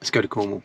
Let's go to Cornwall.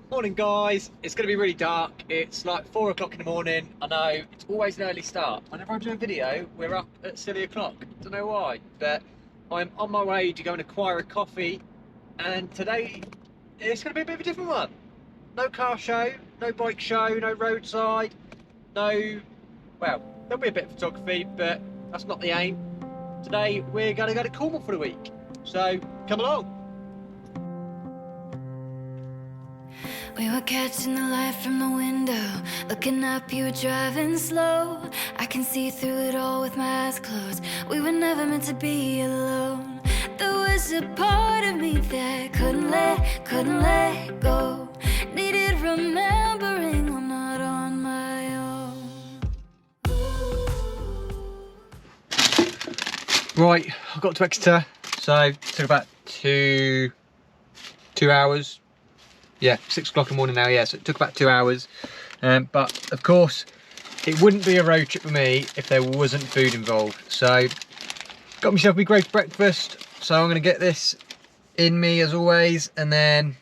Morning guys, it's going to be really dark. It's like 4 o'clock in the morning. I know, it's always an early start. Whenever I do a video, we're up at silly o'clock. Don't know why, but I'm on my way to go and acquire a coffee. And today, it's going to be a bit of a different one. No car show, no bike show, no roadside, no... Well, there'll be a bit of photography, but that's not the aim. Today, we're going to go to Cornwall for the week. So, come along. We were catching the light from the window. Looking up, you were driving slow. I can see through it all with my eyes closed. We were never meant to be alone. There was a part of me that couldn't let go. Needed remembering I'm not on my own. Right, I got to Exeter, so it took about two hours. Yeah, 6 o'clock in the morning now, yeah, so it took about 2 hours. But of course, it wouldn't be a road trip for me if there wasn't food involved. So, got myself a great breakfast. So I'm gonna get this in me as always, and then,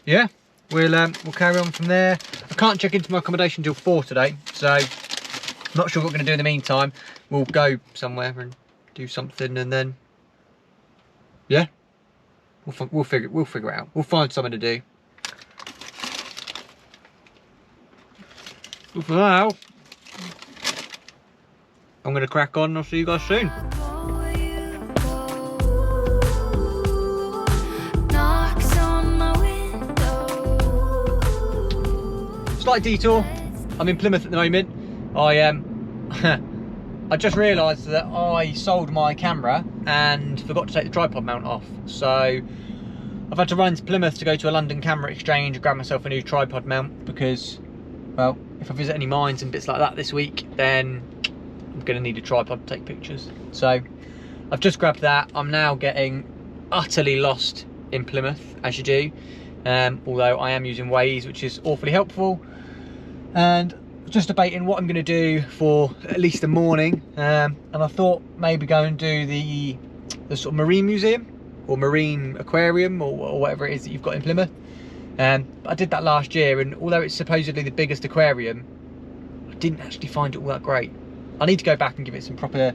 yeah, we'll carry on from there. I can't check into my accommodation until 4 today, so not sure what we're gonna do in the meantime. We'll go somewhere and do something, and then, yeah, we'll figure it out. We'll find something to do. But for now, I'm going to crack on and I'll see you guys soon. Slight detour. I'm in Plymouth at the moment. I just realised that I sold my camera and forgot to take the tripod mount off. So I've had to run to Plymouth to go to a London camera exchange and grab myself a new tripod mount because, well, if I visit any mines and bits like that this week, then I'm going to need a tripod to take pictures. So I've just grabbed that. I'm now getting utterly lost in Plymouth, as you do. Although I am using Waze, which is awfully helpful. And just debating what I'm going to do for at least the morning. And I thought maybe go and do the sort of marine museum or marine aquarium or whatever it is that you've got in Plymouth. I did that last year, and although it's supposedly the biggest aquarium, I didn't actually find it all that great. I need to go back and give it some proper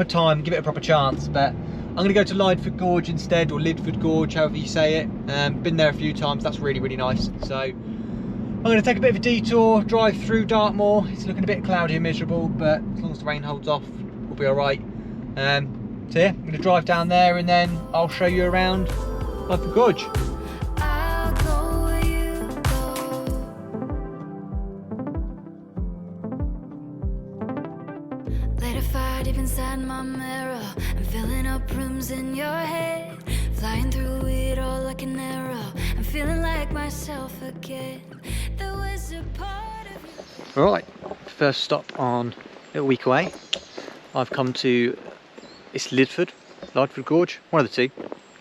time, give it a proper chance. But I'm going to go to Lydford Gorge instead, or Lydford Gorge, however you say it. Been there a few times. That's really, really nice. So I'm going to take a bit of a detour, drive through Dartmoor. It's looking a bit cloudy and miserable, but as long as the rain holds off, we'll be all right. So yeah, I'm going to drive down there, and then I'll show you around Lydford Gorge. Deep inside my mirror, I'm filling up rooms in your head, flying through it all like an arrow. I'm feeling like myself again. There was a part of you. Right, first stop on a little week away. I've come to, it's Lydford Gorge, one of the two.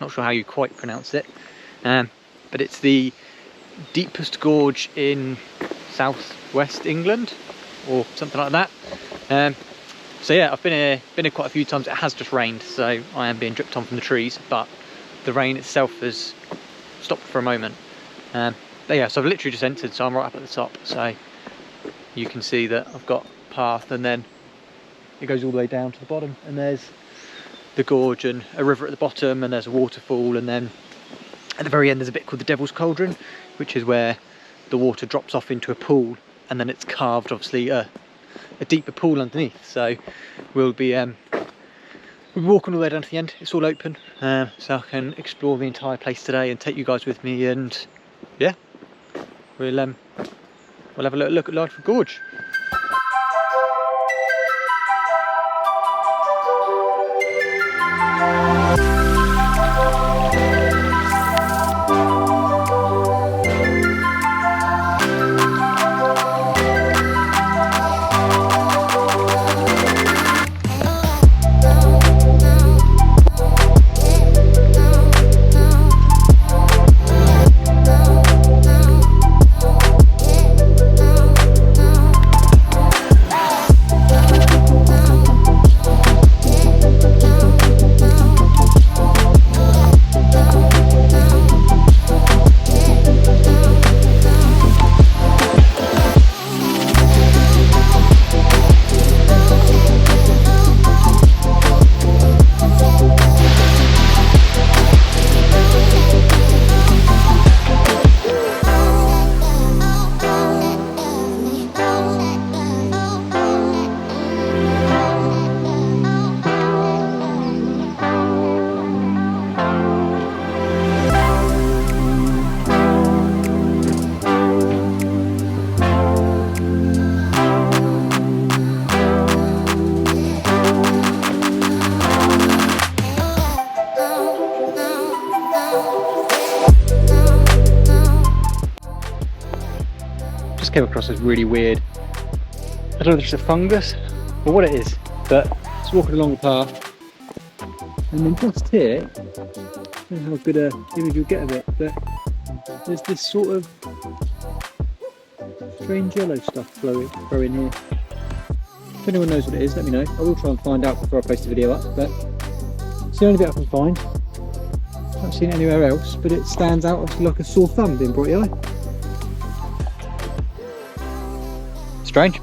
Not sure how you quite pronounce it, but it's the deepest gorge in southwest England, or something like that. So yeah, I've been here quite a few times. It has just rained, so I am being dripped on from the trees, but the rain itself has stopped for a moment. But yeah, so I've literally just entered, so I'm right up at the top. So you can see that I've got a path, and then it goes all the way down to the bottom, and there's the gorge and a river at the bottom, and there's a waterfall, and then at the very end there's a bit called the Devil's Cauldron, which is where the water drops off into a pool, and then it's carved, obviously, a deeper pool underneath. So we'll be walking all the way down to the end. It's all open, so I can explore the entire place today and take you guys with me, and yeah, we'll have a little look at Lydford Gorge. Just came across this really weird, I don't know if it's a fungus or what it is, but it's walking along the path, and then just here, I don't know how good a image you'll get of it, but there's this sort of strange yellow stuff growing here. If anyone knows what it is, let me know. I will try and find out before I post the video up, but it's the only bit I can find. I haven't seen it anywhere else, but it stands out obviously like a sore thumb being brought your eye. Strange.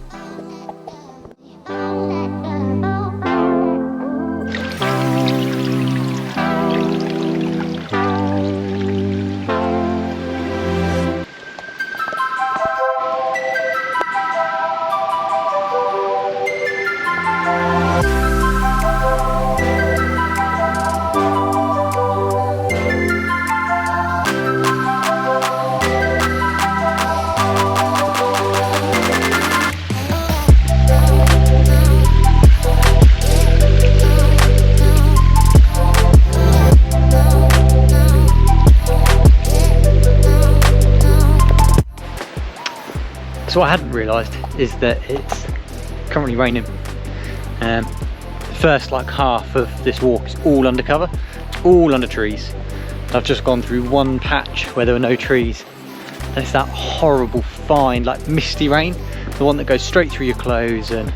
So what I hadn't realised is that it's currently raining. The first like half of this walk is all undercover, it's all under trees. I've just gone through one patch where there were no trees, and it's that horrible fine like misty rain, the one that goes straight through your clothes and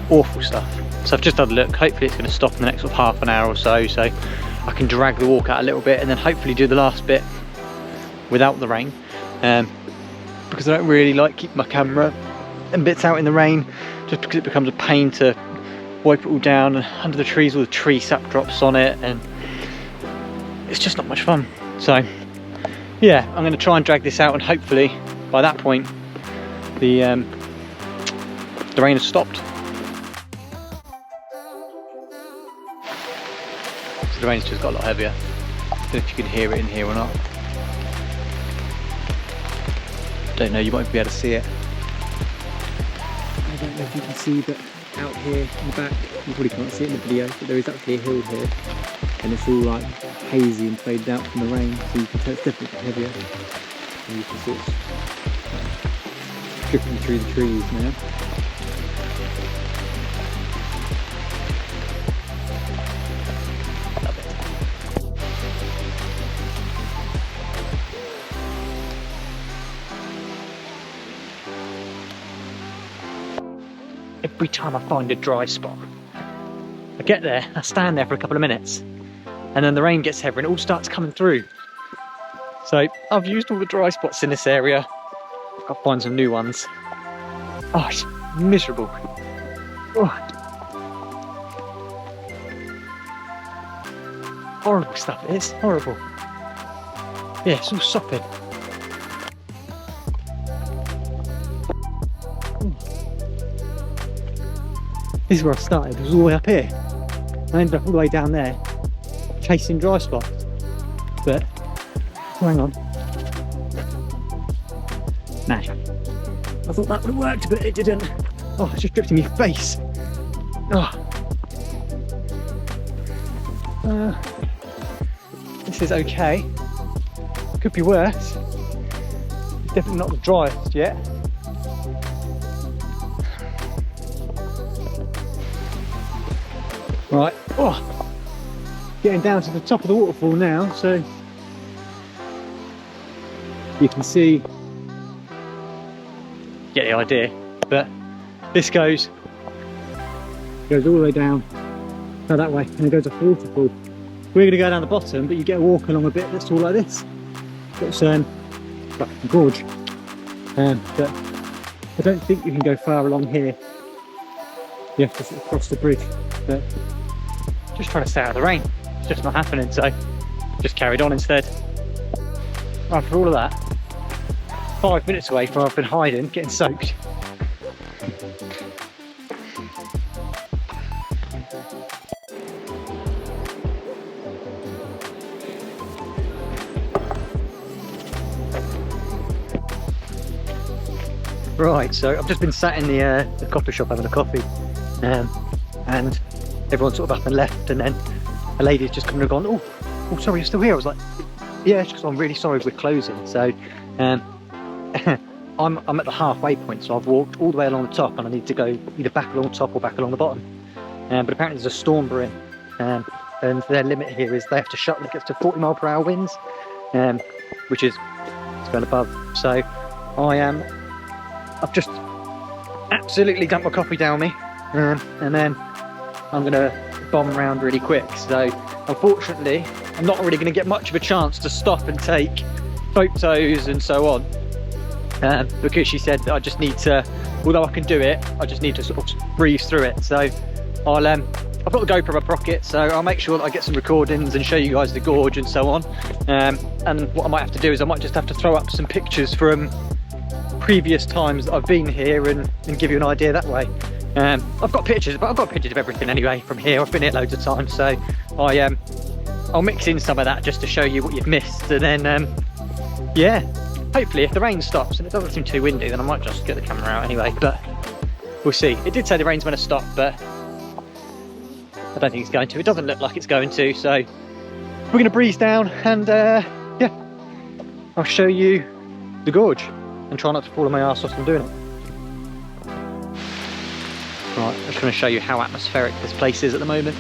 awful stuff. So I've just had a look, hopefully it's going to stop in the next sort of half an hour or so, so I can drag the walk out a little bit and then hopefully do the last bit without the rain. Because I don't really like keeping my camera and bits out in the rain, just because it becomes a pain to wipe it all down, and under the trees all the tree sap drops on it and it's just not much fun. So yeah, I'm going to try and drag this out, and hopefully by that point the rain has stopped. So the rain's just got a lot heavier. I don't know if you can hear it in here or not. Don't know, you might be able to see it. I don't know if you can see, but out here in the back, you probably can't see it in the video, but there is actually a hill here, and it's all like hazy and faded out from the rain, so you can tell it's definitely heavier. And you can see it's dripping through the trees now. Every time I find a dry spot, I get there, I stand there for a couple of minutes, and then the rain gets heavier and it all starts coming through. So I've used all the dry spots in this area. I've got to find some new ones. Oh, it's miserable. Oh. Horrible stuff, it is horrible. Yeah, it's all sopping. This is where I started, it was all the way up here. I ended up all the way down there, chasing dry spots. But, hang on. Nah. I thought that would have worked, but it didn't. Oh, it just dripped in my face. Oh. This is okay. Could be worse. It's definitely not the driest yet. Right, oh, getting down to the top of the waterfall now, so you can see, get the idea, but this goes all the way down, that way, and it goes up the waterfall. We're going to go down the bottom, but you get a walk along a bit that's all like this. It's like a gorge, but I don't think you can go far along here. You have to sort of cross the bridge, but just trying to stay out of the rain. It's just not happening, so just carried on instead. After all of that, 5 minutes away from where I've been hiding, getting soaked. Right, so I've just been sat in the coffee shop having a coffee, and everyone sort of up and left, and then a lady's just come and gone, oh sorry, you're still here. I was like, Yeah, it's because I'm really sorry we're closing. So I'm at the halfway point, so I've walked all the way along the top and I need to go either back along the top or back along the bottom. But apparently there's a storm brewing, and their limit here is they have to shut when it gets to 40-mile-per-hour winds, which is going above. So I've just absolutely dumped my coffee down me, and then I'm going to bomb around really quick. So unfortunately I'm not really going to get much of a chance to stop and take photos and so on, because she said that I just need to, although I can do it, I just need to sort of breeze through it. So I've got the GoPro in my pocket, so I'll make sure that I get some recordings and show you guys the gorge and so on. And what I might have to do is I might just have to throw up some pictures from previous times that I've been here and give you an idea that way. I've got pictures, but I've got pictures of everything anyway from here. I've been here loads of times, so I'll mix in some of that just to show you what you've missed. And then yeah, hopefully if the rain stops and it doesn't seem too windy, then I might just get the camera out anyway, but we'll see. It did say the rain's going to stop, but I don't think it's going to. It doesn't look like it's going to, so we're going to breeze down and yeah, I'll show you the gorge and try not to fall on my arse whilst I'm doing it. Right, I'm just going to show you how atmospheric this place is at the moment.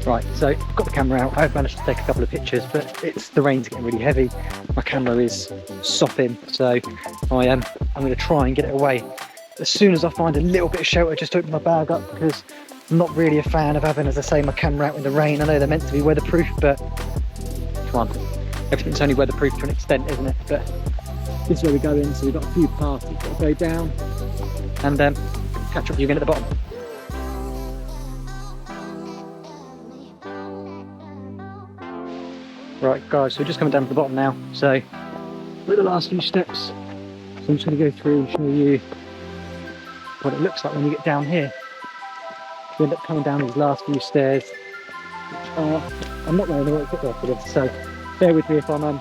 Right, so I've got the camera out. I've managed to take a couple of pictures, but the rain's getting really heavy. My camera is sopping, so I'm going to try and get it away as soon as I find a little bit of shelter. Just to open my bag up, because I'm not really a fan of having, as I say, my camera out in the rain. I know they're meant to be weatherproof, but come on, everything's only weatherproof to an extent, isn't it? But this is where we go in, so we've got a few parts that go down, and catch up with you again at the bottom. Right guys, so we're just coming down to the bottom now, so we're at the last few steps, so I'm just going to go through and show you what it looks like when you get down here. We end up coming down these last few stairs, which are, I'm not wearing the right footwear for this, so bear with me if I'm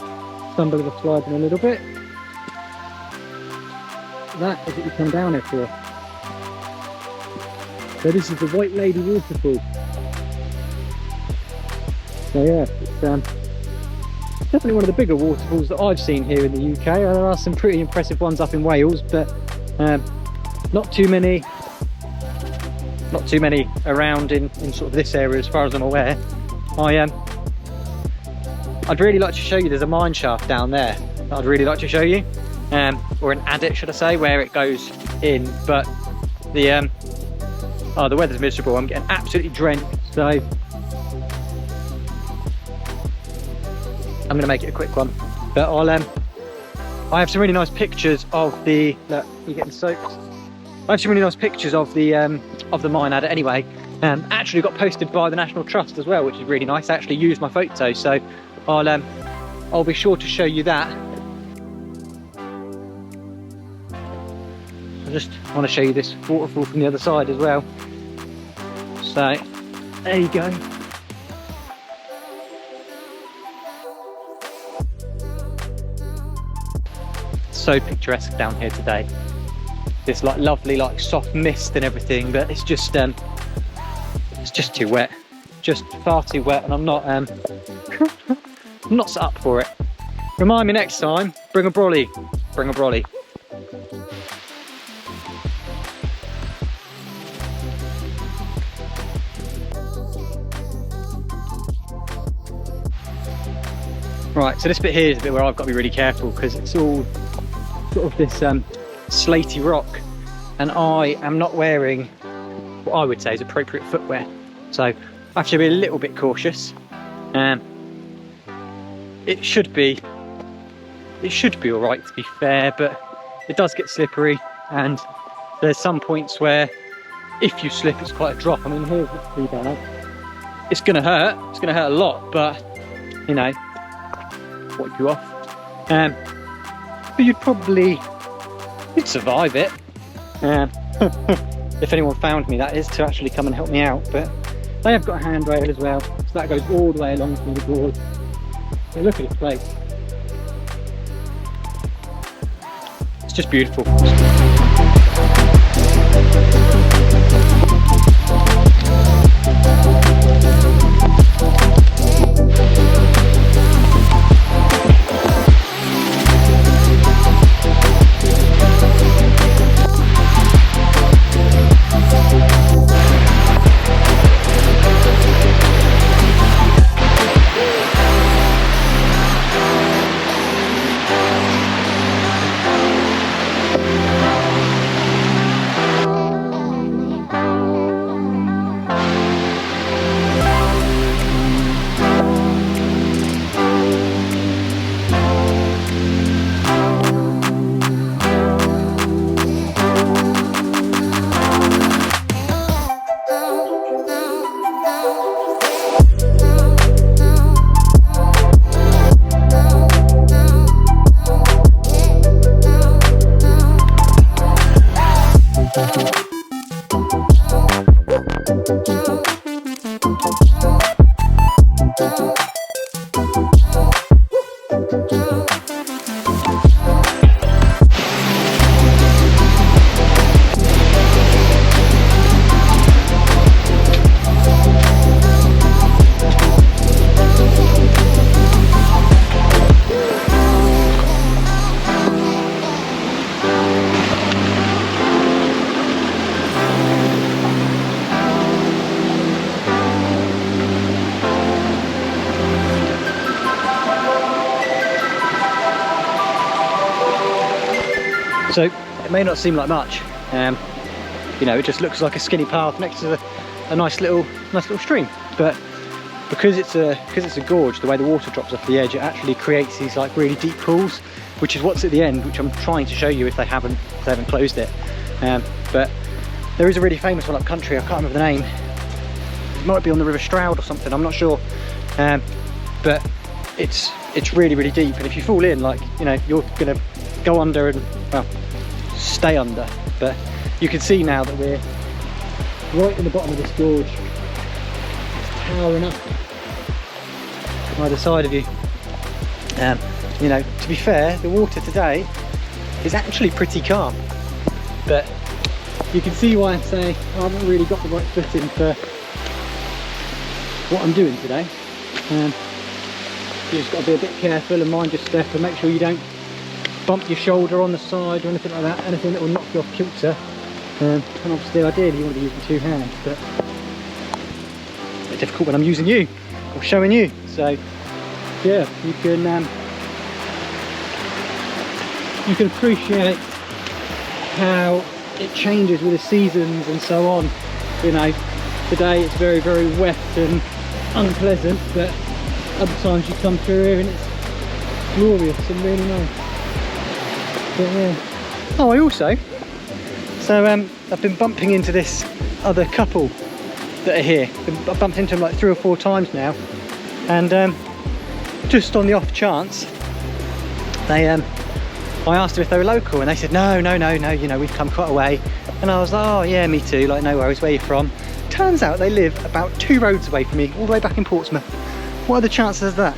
stumbling or sliding a little bit. That is what you come down here for. So this is the White Lady waterfall. So yeah, it's definitely one of the bigger waterfalls that I've seen here in the UK. There are some pretty impressive ones up in Wales, but not too many around in sort of this area as far as I'm aware. I'd really like to show you, there's a mine shaft down there that I'd really like to show you, or an adit should I say, where it goes in, but the weather's miserable. I'm getting absolutely drenched, so I'm going to make it a quick one, but I have some really nice pictures of the. Look, you're getting soaked. I have some really nice pictures of the mine adit anyway. Actually got posted by the National Trust as well, which is really nice. I actually used my photo, so I'll be sure to show you that. I just want to show you this waterfall from the other side as well. So there you go. So picturesque down here today. This like lovely like soft mist and everything, but it's just too wet, just far too wet, and I'm not I'm not set up for it. Remind me next time, bring a brolly, bring a brolly. Right, so this bit here is a bit where I've got to be really careful, because it's all sort of this slaty rock, and I am not wearing what I would say is appropriate footwear, so I have to be a little bit cautious. It should be all right, to be fair, but it does get slippery, and there's some points where if you slip it's quite a drop. I mean, here's what's pretty bad. It's gonna hurt a lot, but you know, wipe you off. But you'd survive it. If anyone found me, that is, to actually come and help me out. But they have got a handrail as well, so that goes all the way along through the gorge. Yeah, look at this place. It's just beautiful. So it may not seem like much, you know, it just looks like a skinny path next to a nice little stream. But because it's a gorge, the way the water drops off the edge, it actually creates these like really deep pools, which is what's at the end, which I'm trying to show you if they haven't closed it. But there is a really famous one up country. I can't remember the name. It might be on the River Stroud or something. I'm not sure. But it's really, really deep, and if you fall in, like, you know, you're gonna go under and, well, stay under. But you can see now that we're right in the bottom of this gorge. It's towering up on either side of you. You know, to be fair, the water today is actually pretty calm, but you can see why I say I haven't really got the right footing for what I'm doing today. You just got to be a bit careful and mind your step, and make sure you don't bump your shoulder on the side or anything like that, anything that will knock you off kilter. And obviously ideally you want to be using two hands, but it's a bit difficult when I'm using you or showing you. So yeah, you can appreciate how it changes with the seasons and so on. You know, today it's very, very wet and unpleasant, but other times you come through here and it's glorious and really nice. But yeah. Oh, I've been bumping into this other couple that are here. I've bumped into them like 3 or 4 times now, and just on the off chance, I asked them if they were local, and they said no, you know, we've come quite a way. And I was like, oh yeah, me too, like no worries, where are you from? Turns out they live about 2 roads away from me, all the way back in Portsmouth. What are the chances of that?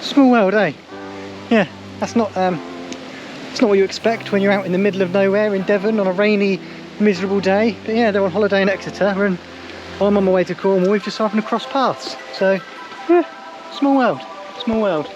Small world, eh? Yeah, that's not it's not what you expect when you're out in the middle of nowhere in Devon on a rainy, miserable day. But yeah, they're on holiday in Exeter, and I'm on my way to Cornwall. We've just happened to cross paths. So yeah, small world, small world.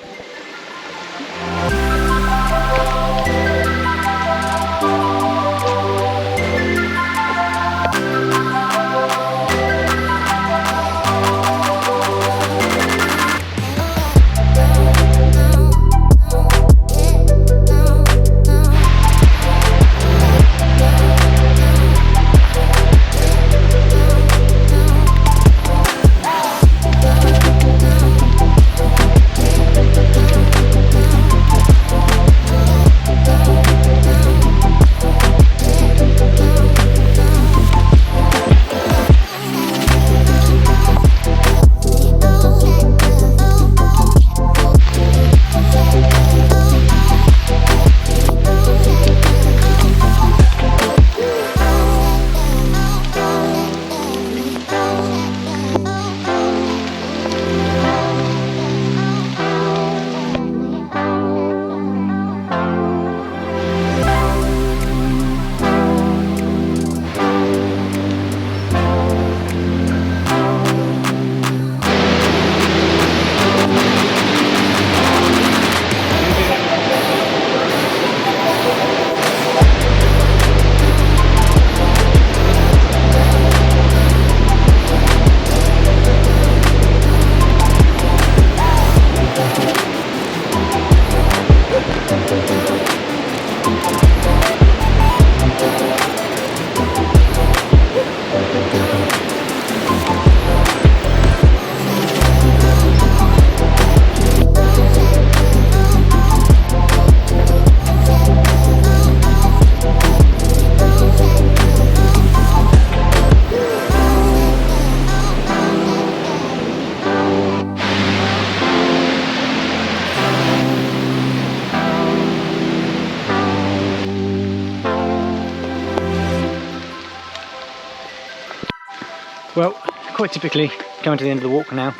quite typically coming to the end of the walk now,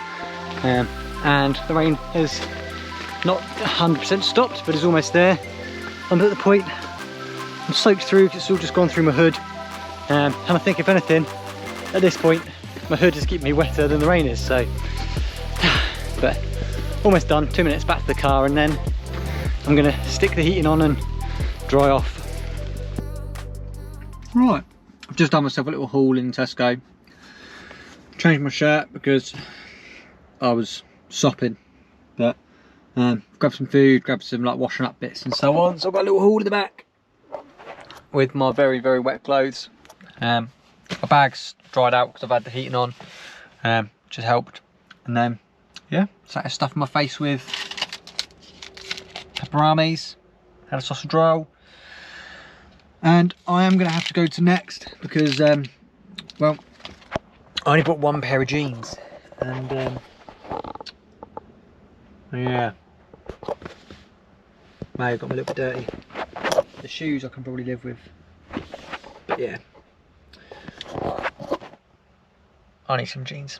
and the rain has not 100% stopped, but is almost there. I'm at the point I'm soaked through because it's all just gone through my hood, and I think if anything at this point my hood is keeping me wetter than the rain is. So but almost done. 2 minutes back to the car, and then I'm gonna stick the heating on and dry off. Right, I've just done myself a little haul in Tesco. Changed my shirt because I was sopping, but grabbed some food, grabbed some like washing up bits and so on. So I've got a little haul in the back with my very, very wet clothes. My bag's dried out because I've had the heating on, which has helped. And then, yeah, started stuffing my face with pepperonis, had a sausage roll. And I am going to have to go to Next because, well, I only bought one pair of jeans. And, yeah, may have got them a little bit dirty. The shoes I can probably live with, but yeah, I need some jeans.